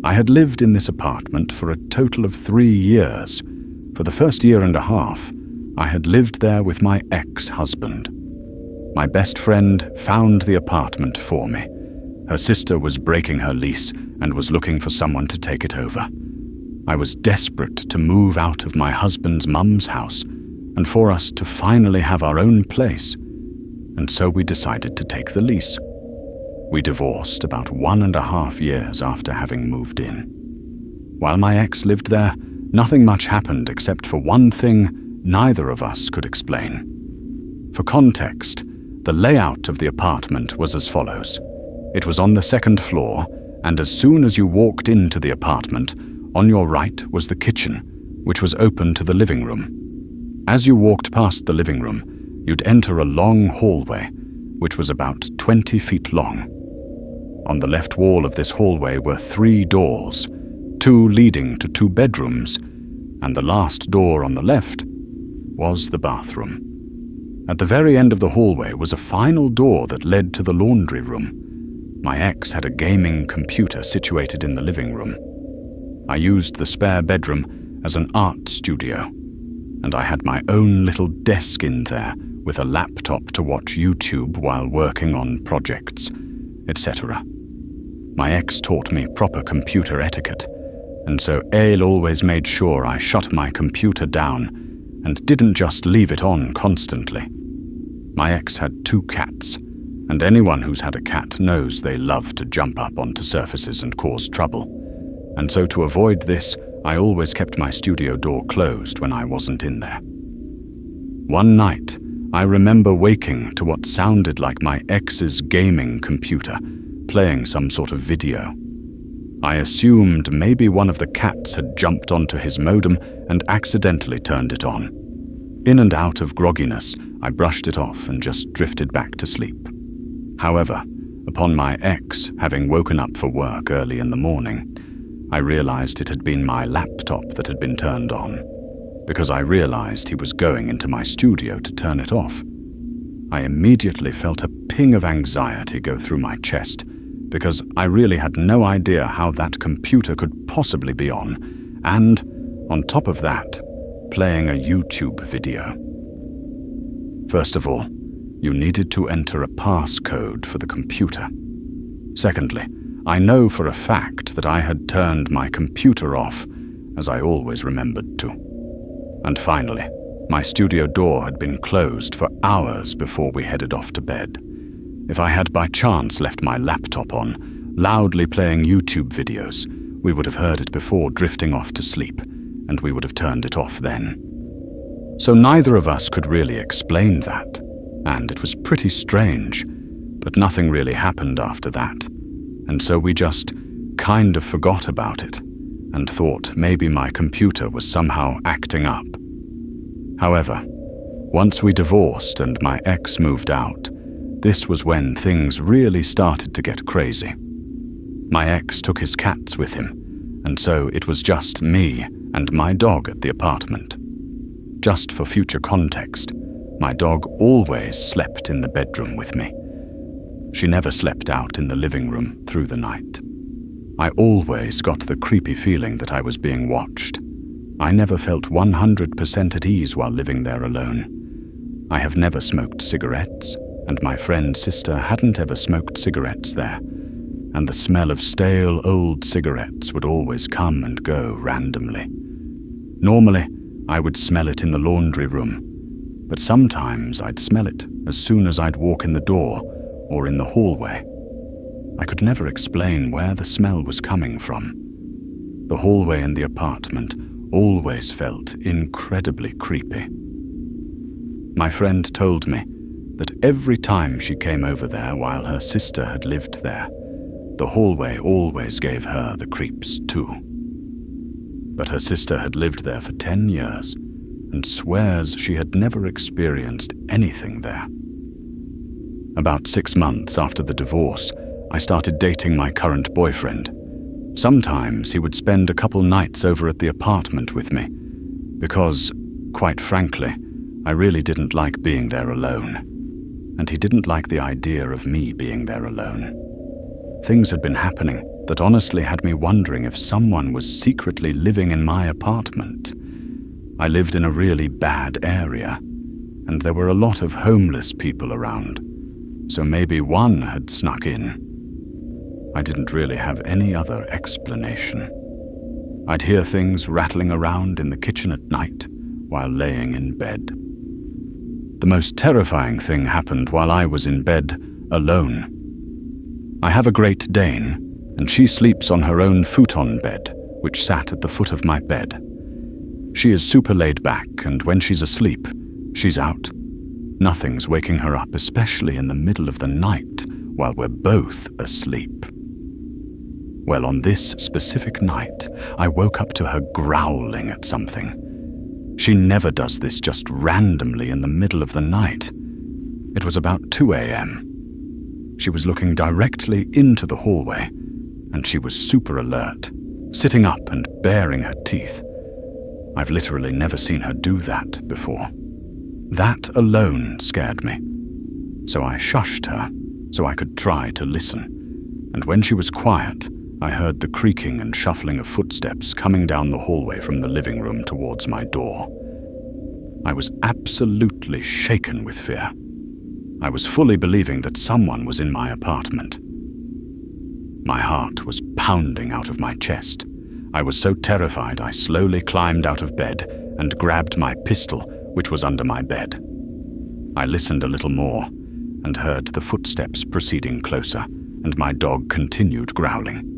I had lived in this apartment for a total of 3 years. For the first year and a half, I had lived there with my ex-husband. My best friend found the apartment for me. Her sister was breaking her lease and was looking for someone to take it over. I was desperate to move out of my husband's mum's house and for us to finally have our own place, and so we decided to take the lease. We divorced about 1.5 years after having moved in. While my ex lived there, nothing much happened except for one thing neither of us could explain. For context, the layout of the apartment was as follows. It was on the 2nd floor, and as soon as you walked into the apartment, on your right was the kitchen, which was open to the living room. As you walked past the living room, you'd enter a long hallway, which was about 20 feet long. On the left wall of this hallway were 3 doors, 2 leading to 2 bedrooms, and the last door on the left was the bathroom. At the very end of the hallway was a final door that led to the laundry room. My ex had a gaming computer situated in the living room. I used the spare bedroom as an art studio, and I had my own little desk in there with a laptop to watch YouTube while working on projects, etc. My ex taught me proper computer etiquette, and so Ale always made sure I shut my computer down and didn't just leave it on constantly. My ex had 2 cats, and anyone who's had a cat knows they love to jump up onto surfaces and cause trouble. And so to avoid this, I always kept my studio door closed when I wasn't in there. One night, I remember waking to what sounded like my ex's gaming computer, playing some sort of video. I assumed maybe one of the cats had jumped onto his modem and accidentally turned it on. In and out of grogginess, I brushed it off and just drifted back to sleep. However, upon my ex having woken up for work early in the morning, I realized it had been my laptop that had been turned on, because I realized he was going into my studio to turn it off. I immediately felt a ping of anxiety go through my chest, because I really had no idea how that computer could possibly be on, and, on top of that, playing a YouTube video. First of all, you needed to enter a passcode for the computer. Secondly, I know for a fact that I had turned my computer off, as I always remembered to. And finally, my studio door had been closed for hours before we headed off to bed. If I had by chance left my laptop on, loudly playing YouTube videos, we would have heard it before drifting off to sleep, and we would have turned it off then. So neither of us could really explain that, and it was pretty strange, but nothing really happened after that. And so we just kind of forgot about it and thought maybe my computer was somehow acting up. However, once we divorced and my ex moved out, this was when things really started to get crazy. My ex took his cats with him, and so it was just me and my dog at the apartment. Just for future context, my dog always slept in the bedroom with me. She never slept out in the living room through the night. I always got the creepy feeling that I was being watched. I never felt 100% at ease while living there alone. I have never smoked cigarettes, and my friend's sister hadn't ever smoked cigarettes there, and the smell of stale old cigarettes would always come and go randomly. Normally, I would smell it in the laundry room, but sometimes I'd smell it as soon as I'd walk in the door or in the hallway. I could never explain where the smell was coming from. The hallway in the apartment always felt incredibly creepy. My friend told me that every time she came over there while her sister had lived there, the hallway always gave her the creeps too. But her sister had lived there for 10 years and swears she had never experienced anything there. About 6 months after the divorce, I started dating my current boyfriend. Sometimes he would spend a couple nights over at the apartment with me, because, quite frankly, I really didn't like being there alone. And he didn't like the idea of me being there alone. Things had been happening, that honestly had me wondering if someone was secretly living in my apartment. I lived in a really bad area, and there were a lot of homeless people around, so maybe one had snuck in. I didn't really have any other explanation. I'd hear things rattling around in the kitchen at night while laying in bed. The most terrifying thing happened while I was in bed, alone. I have a Great Dane, and she sleeps on her own futon bed, which sat at the foot of my bed. She is super laid back, and when she's asleep, she's out. Nothing's waking her up, especially in the middle of the night while we're both asleep. Well, on this specific night, I woke up to her growling at something. She never does this just randomly in the middle of the night. It was about 2 a.m. She was looking directly into the hallway, and she was super alert, sitting up and baring her teeth. I've literally never seen her do that before. That alone scared me. So I shushed her so I could try to listen. And when she was quiet, I heard the creaking and shuffling of footsteps coming down the hallway from the living room towards my door. I was absolutely shaken with fear. I was fully believing that someone was in my apartment. My heart was pounding out of my chest. I was so terrified I slowly climbed out of bed and grabbed my pistol, which was under my bed. I listened a little more and heard the footsteps proceeding closer, and my dog continued growling.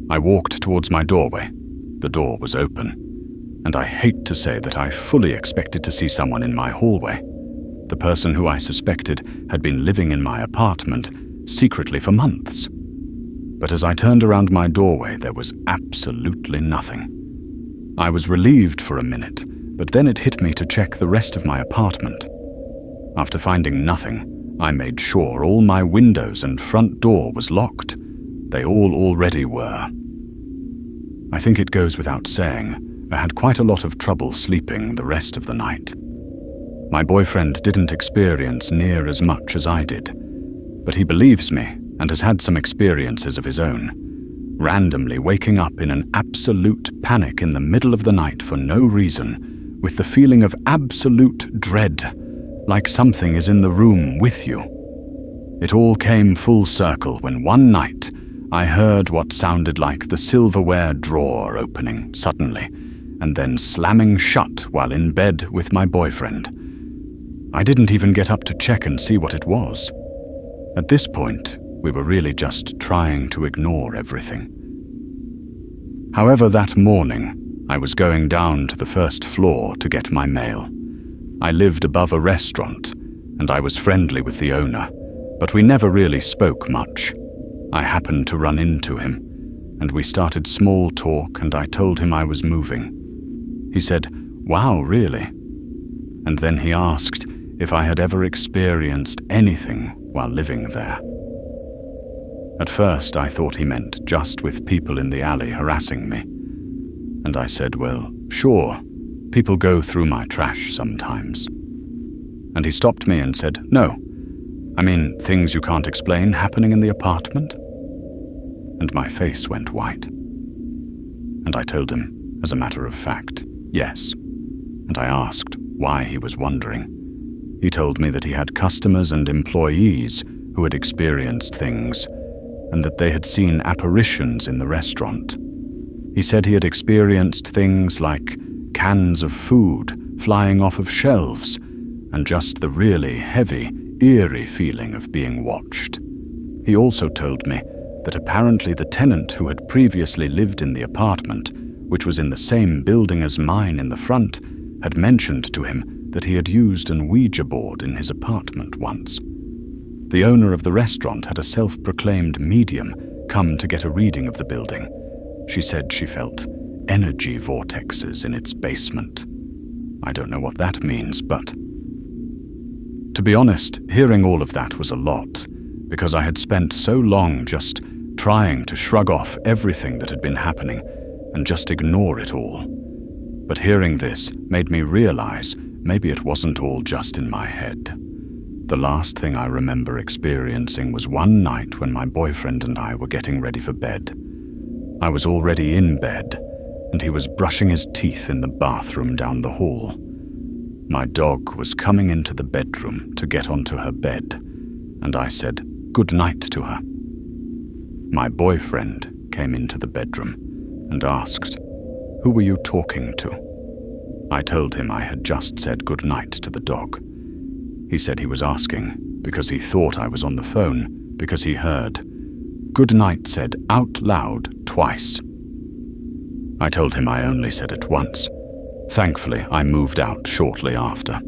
I walked towards my doorway. The door was open, and I hate to say that I fully expected to see someone in my hallway. The person who I suspected had been living in my apartment secretly for months. But as I turned around my doorway, there was absolutely nothing. I was relieved for a minute, but then it hit me to check the rest of my apartment. After finding nothing, I made sure all my windows and front door was locked. They all already were. I think it goes without saying, I had quite a lot of trouble sleeping the rest of the night. My boyfriend didn't experience near as much as I did, but he believes me and has had some experiences of his own, randomly waking up in an absolute panic in the middle of the night for no reason, with the feeling of absolute dread, like something is in the room with you. It all came full circle when one night I heard what sounded like the silverware drawer opening suddenly, and then slamming shut while in bed with my boyfriend. I didn't even get up to check and see what it was. At this point, we were really just trying to ignore everything. However, that morning, I was going down to the first floor to get my mail. I lived above a restaurant, and I was friendly with the owner, but we never really spoke much. I happened to run into him, and we started small talk, and I told him I was moving. He said, "Wow, really?" And then he asked if I had ever experienced anything while living there. At first, I thought he meant just with people in the alley harassing me. And I said, well, sure, people go through my trash sometimes. And he stopped me and said, no, I mean things you can't explain happening in the apartment? And my face went white. And I told him, as a matter of fact, yes. And I asked why he was wondering. He told me that he had customers and employees who had experienced things, and that they had seen apparitions in the restaurant. He said he had experienced things like cans of food flying off of shelves, and just the really heavy, eerie feeling of being watched. He also told me that apparently the tenant who had previously lived in the apartment, which was in the same building as mine in the front, had mentioned to him that he had used an Ouija board in his apartment once. The owner of the restaurant had a self-proclaimed medium come to get a reading of the building. She said she felt energy vortexes in its basement. I don't know what that means, but... To be honest, hearing all of that was a lot, because I had spent so long just trying to shrug off everything that had been happening and just ignore it all. But hearing this made me realize maybe it wasn't all just in my head. The last thing I remember experiencing was one night when my boyfriend and I were getting ready for bed. I was already in bed, and he was brushing his teeth in the bathroom down the hall. My dog was coming into the bedroom to get onto her bed, and I said good night to her. My boyfriend came into the bedroom and asked, "Who were you talking to?" I told him I had just said good night to the dog. He said he was asking because he thought I was on the phone because he heard "good night" said out loud twice. I told him I only said it once. Thankfully, I moved out shortly after.